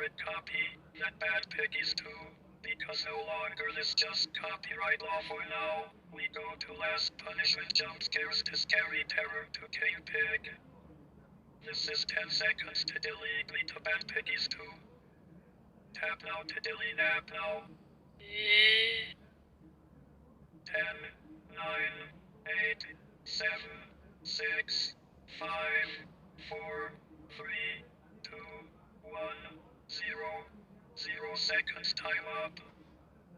accurate copy that Bad Pig is too. Because no longer this just copyright law for now. We go to last punishment Jumpscares to scary terror to K-Pig. This is 10 seconds to delete to Bad Piggies too. Tap now to delete app now. 10, 9, 8, 7, 6, 5, 4, 3, 2, 1, 0. 0 seconds time up.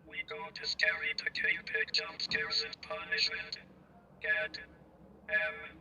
We go to scary to K-Pig Jumpscares and punishment. Get M.